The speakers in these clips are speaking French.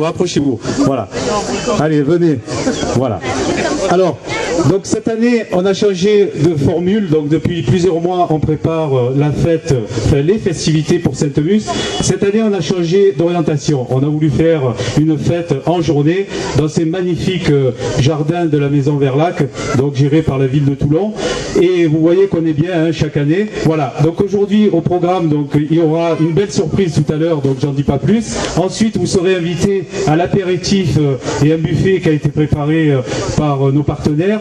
rapprochez-vous. Voilà. Allez, venez. Voilà. Alors, donc cette année, on a changé de formule. Donc depuis plusieurs mois, on prépare la fête, enfin, les festivités pour Sainte-Mus. Cette année, on a changé d'orientation. On a voulu faire une fête en journée dans ces magnifiques jardins de la Maison Verlac, donc gérés par la ville de Toulon. Et vous voyez qu'on est bien hein, chaque année. Voilà. Donc aujourd'hui, au programme, donc il y aura une belle surprise tout à l'heure. Donc j'en dis pas plus. Ensuite, vous serez invités à l'apéritif et un buffet qui a été préparé par nos partenaires.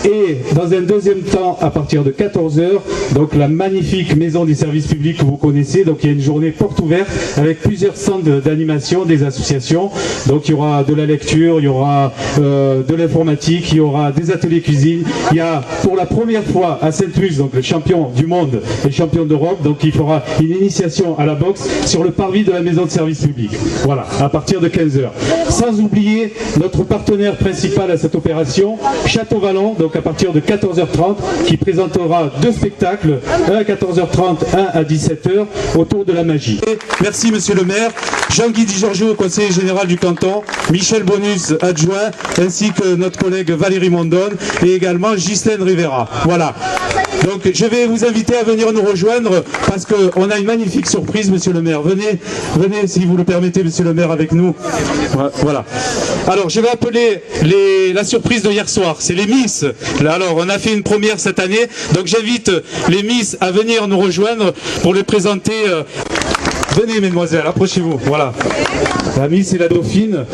Et dans un deuxième temps, à partir de 14h, donc la magnifique maison des services publics que vous connaissez, donc il y a une journée porte ouverte avec plusieurs centres d'animation des associations. Donc il y aura de la lecture, il y aura de l'informatique, il y aura des ateliers cuisine. Il y a pour la première fois à Sainte-Mus, donc le champion du monde et le champion d'Europe, donc il fera une initiation à la boxe sur le parvis de la maison de services publics. Voilà, à partir de 15h. Sans oublier notre partenaire principal à cette opération, Château Vallon, donc à partir de 14h30, qui présentera deux spectacles, un à 14h30, un à 17h, autour de la magie. Merci Monsieur le maire, Jean-Guy Di Giorgio, conseiller général du canton, Michel Bonus, adjoint, ainsi que notre collègue Valérie Mondone, et également Ghislaine Rivera. Voilà. Donc je vais vous inviter à venir nous rejoindre, parce qu'on a une magnifique surprise, Monsieur le maire. Venez, venez si vous le permettez, Monsieur le maire, avec nous. Voilà. Alors je vais appeler la surprise de hier soir, c'est les Miss. Là, alors, on a fait une première cette année, donc j'invite les Miss à venir nous rejoindre pour les présenter. Venez, mesdemoiselles, approchez-vous. Voilà. La Miss et la Dauphine.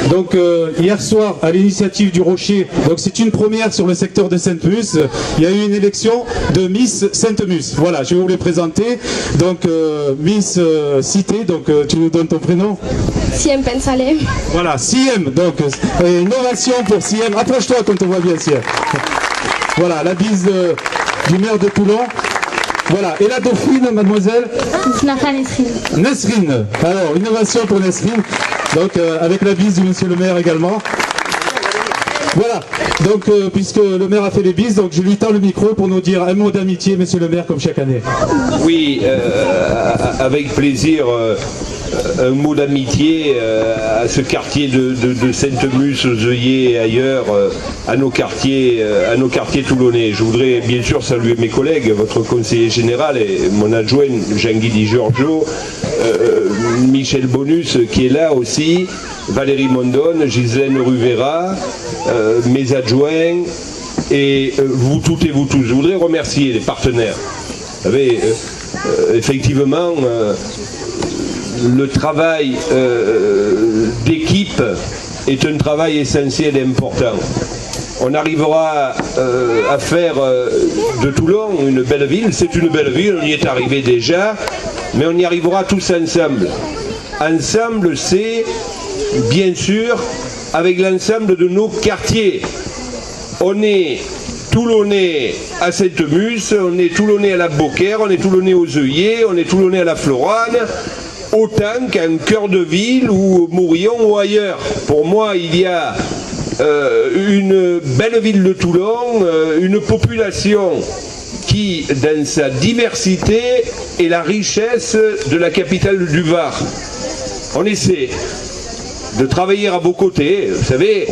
Donc, hier soir, à l'initiative du Rocher, donc c'est une première sur le secteur de Sainte-Mus. Il y a eu une élection de Miss Sainte-Mus. Voilà, je vais vous les présenter. Donc, Miss Cité, donc tu nous donnes ton prénom? Siem Pensalem. Voilà, Siem. Donc, une ovation pour Siem. Approche-toi quand on voit bien Siem. Voilà, la bise du maire de Toulon. Voilà, et la Dauphine, mademoiselle Nesrine. Nesrine. Alors, innovation pour Nesrine. Donc, avec la bise du monsieur le maire également. Voilà, donc puisque le maire a fait les bises, donc je lui tends le micro pour nous dire un mot d'amitié, monsieur le maire, comme chaque année. Oui, avec plaisir. Un mot d'amitié à ce quartier de Sainte-Mus, aux œillets et ailleurs, à nos quartiers toulonnais. Je voudrais bien sûr saluer mes collègues, votre conseiller général et mon adjoint Jean-Guy Di Giorgio, Michel Bonus qui est là aussi, Valérie Mondone, Ghislaine Rivera, mes adjoints et vous toutes et vous tous. Je voudrais remercier les partenaires. Vous savez, effectivement, le travail d'équipe est un travail essentiel et important. On arrivera à faire de Toulon une belle ville. C'est une belle ville, on y est arrivé déjà, mais on y arrivera tous ensemble. Ensemble, c'est bien sûr avec l'ensemble de nos quartiers. On est Toulonnais à Sainte-Mus, on est Toulonnais à la Beaucaire, on est Toulonnais aux œillets, on est Toulonnais à la Florane, autant qu'un cœur de ville ou Mourillon ou ailleurs. Pour moi, il y a une belle ville de Toulon, une population qui, dans sa diversité, est la richesse de la capitale du Var. On essaie de travailler à vos côtés. Vous savez,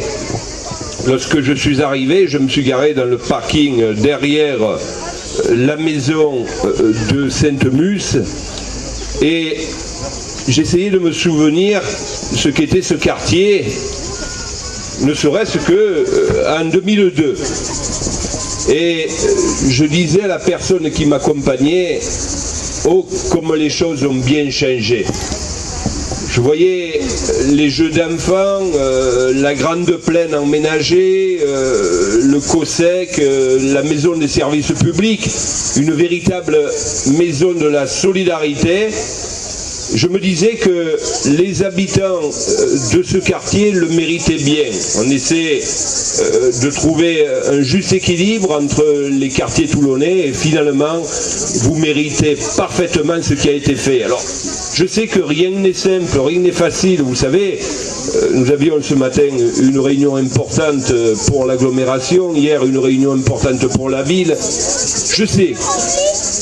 lorsque je suis arrivé, je me suis garé dans le parking derrière la maison de Sainte-Mus et j'essayais de me souvenir ce qu'était ce quartier, ne serait-ce qu'en 2002. Et je disais à la personne qui m'accompagnait, oh, comme les choses ont bien changé. Je voyais les jeux d'enfants, la grande plaine emménagée, le COSEC, la maison des services publics, une véritable maison de la solidarité. Je me disais que les habitants de ce quartier le méritaient bien. On essaie de trouver un juste équilibre entre les quartiers toulonnais et finalement, vous méritez parfaitement ce qui a été fait. Alors, je sais que rien n'est simple, rien n'est facile. Vous savez, nous avions ce matin une réunion importante pour l'agglomération, hier une réunion importante pour la ville. Je sais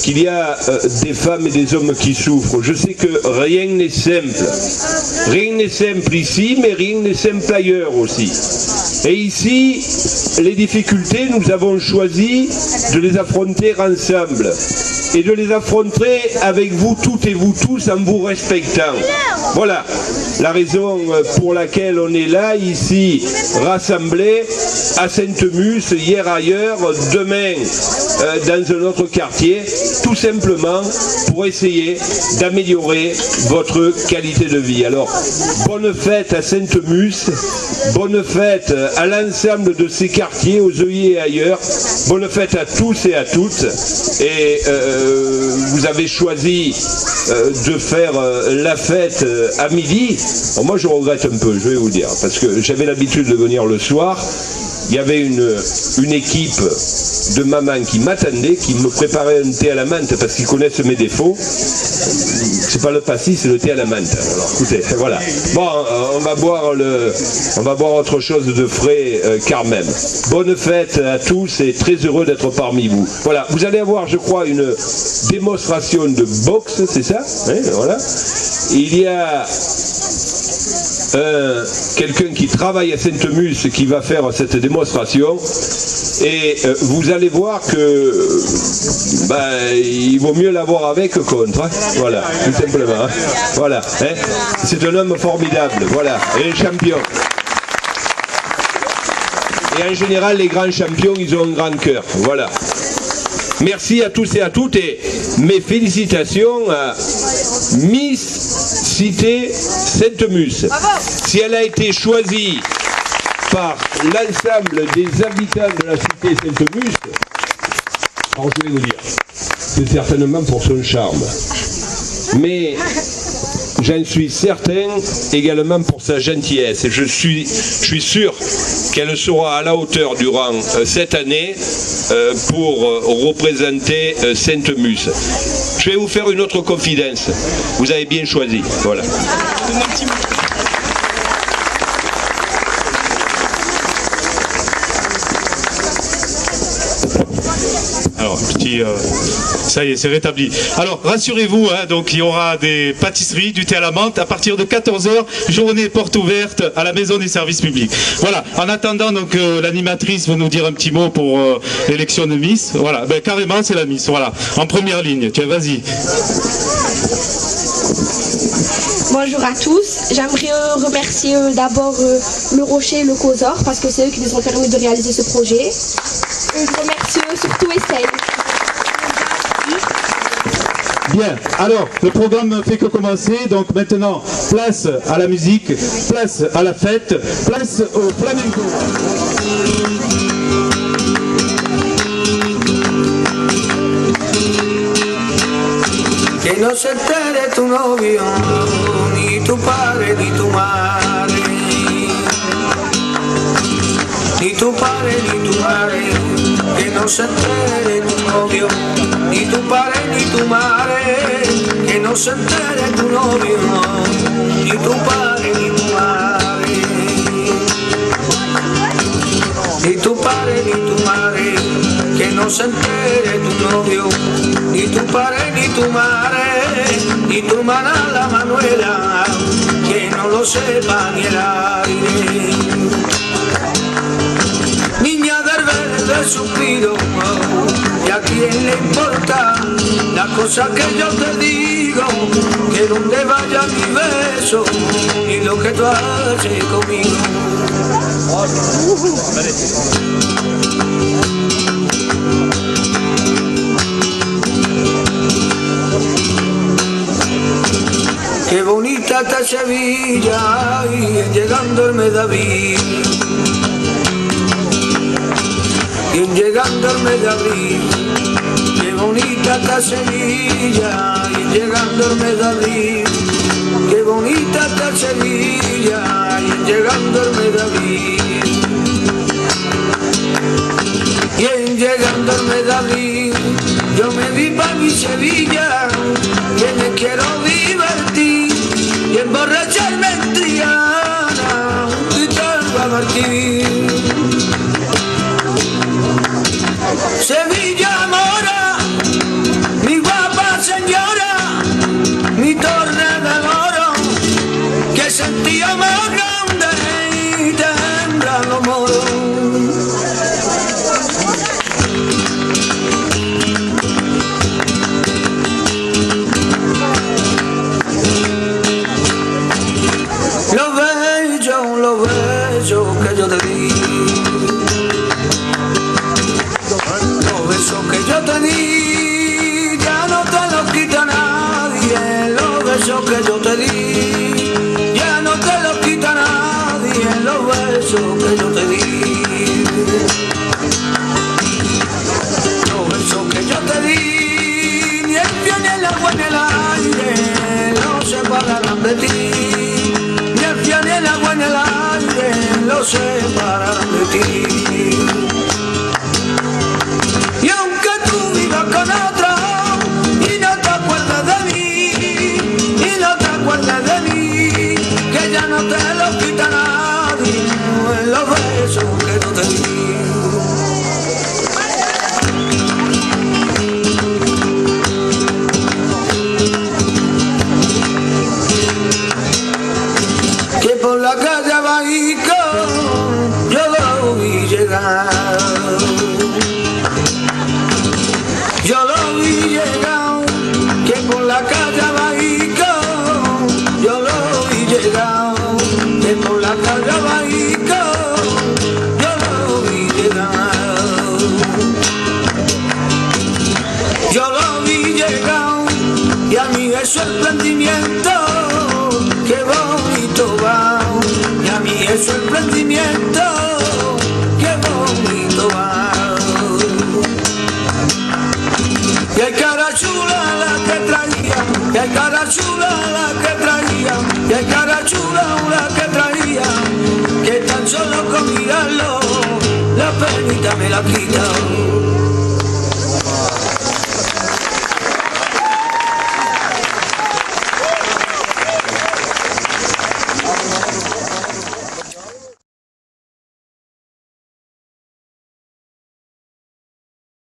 qu'il y a des femmes et des hommes qui souffrent. Je sais que rien n'est simple. Rien n'est simple ici, mais rien n'est simple ailleurs aussi. Et ici, les difficultés, nous avons choisi de les affronter ensemble. Et de les affronter avec vous toutes et vous tous en vous respectant. Voilà la raison pour laquelle on est là, ici, rassemblés à Sainte-Musse, hier ailleurs, demain dans un autre quartier, tout simplement pour essayer d'améliorer votre qualité de vie. Alors, bonne fête à Sainte-Musse, bonne fête à l'ensemble de ces quartiers, aux œillets et ailleurs, bonne fête à tous et à toutes. Et vous avez choisi de faire la fête à midi. Alors moi je regrette un peu, je vais vous dire, parce que j'avais l'habitude de venir le soir. Il y avait une équipe de mamans qui m'attendait, qui me préparait un thé à la menthe parce qu'ils connaissent mes défauts. C'est pas le pastis, c'est le thé à la menthe. Alors écoutez, voilà. Bon, on va boire autre chose de frais car même. Bonne fête à tous et très heureux d'être parmi vous. Voilà, vous allez avoir, je crois, une démonstration de boxe, c'est ça, hein, voilà. Il y a quelqu'un qui travaille à Sainte-Musse qui va faire cette démonstration et vous allez voir que il vaut mieux l'avoir avec que contre, hein. Voilà, tout simplement, hein. Voilà, hein. C'est un homme formidable, voilà, et champion. Et en général les grands champions ils ont un grand cœur, voilà. Merci à tous et à toutes et mes félicitations à Miss Cité Sainte-Musse. Si elle a été choisie par l'ensemble des habitants de la Cité Sainte-Musse, alors je vais vous dire, c'est certainement pour son charme. Mais j'en suis certain également pour sa gentillesse. Et je suis sûr qu'elle sera à la hauteur durant cette année pour représenter Sainte-Musse. Je vais vous faire une autre confidence. Vous avez bien choisi. Voilà. Alors, petit, ça y est, c'est rétabli. Alors, rassurez-vous, hein, donc il y aura des pâtisseries, du thé à la menthe à partir de 14h, journée porte ouverte à la Maison des Services Publics. Voilà. En attendant, donc l'animatrice va nous dire un petit mot pour l'élection de Miss. Voilà. Ben carrément, c'est la Miss. Voilà. En première ligne. Tiens, vas-y. Bonjour à tous. J'aimerais remercier d'abord le Rocher et le COSOR parce que c'est eux qui nous ont permis de réaliser ce projet. Je remercie surtout Estelle. Bien, alors le programme ne fait que commencer, donc maintenant place à la musique, place à la fête, place au flamenco. Que no se entere tu novio, ni tu padre, ni tu madre, ni tu padre, ni tu madre, que no se entere tu novio, ni tu padre, ni tu madre, que no se entere tu novio, ni tu padre, ni tu madre, ni tu padre, ni tu madre, que no se entere tu novio, ni tu padre, ni tu madre, ni tu hermana la Manuela, que no lo sepa ni el aire. Niña del verde suspiro, ¿y a quién le importa la cosa que yo te digo? Que donde vaya mi beso, y lo que tú haces conmigo. Qué bonita está Sevilla, y llegando el Medaví, y llegando el Medaví. Qué bonita está Sevilla, y llegando el Medaví. Qué bonita está Sevilla, y llegando el Medaví. Y en llegando el Medaví, yo me vi pa' mi Sevilla, que me quiero divertir y emborracharme en Triana, gritando a Martín. Sevilla mora, mi guapa señora, mi tornada yo te di, ya no te los quita nadie, los besos que yo te di, ya no te los quita nadie, los besos que yo te di. Los besos que yo te di, ni el pie ni el agua ni el aire, no se separarán de ti, ni el pie ni el agua ni el aire, no se separarán de ti. Y aunque tú vivas con otro y no te acuerdas de mí, y no te acuerdas de mí, que ya no te los quita nadie, los besos que no te di. Que por la calle Bajico yo lo vi llegar. Yo lo vi llegar, que por la calle Bajico yo lo vi llegar, que por la calle Bajico yo lo vi llegar. Yo lo vi llegar y a mí es su emprendimiento, qué bonito va, y a mí es su emprendimiento, qué bonito va. Y hay cara chula la que traía, y hay cara chula la que traía, y hay cara chula la que traía, que tan solo con mirarlo la penita me la quita.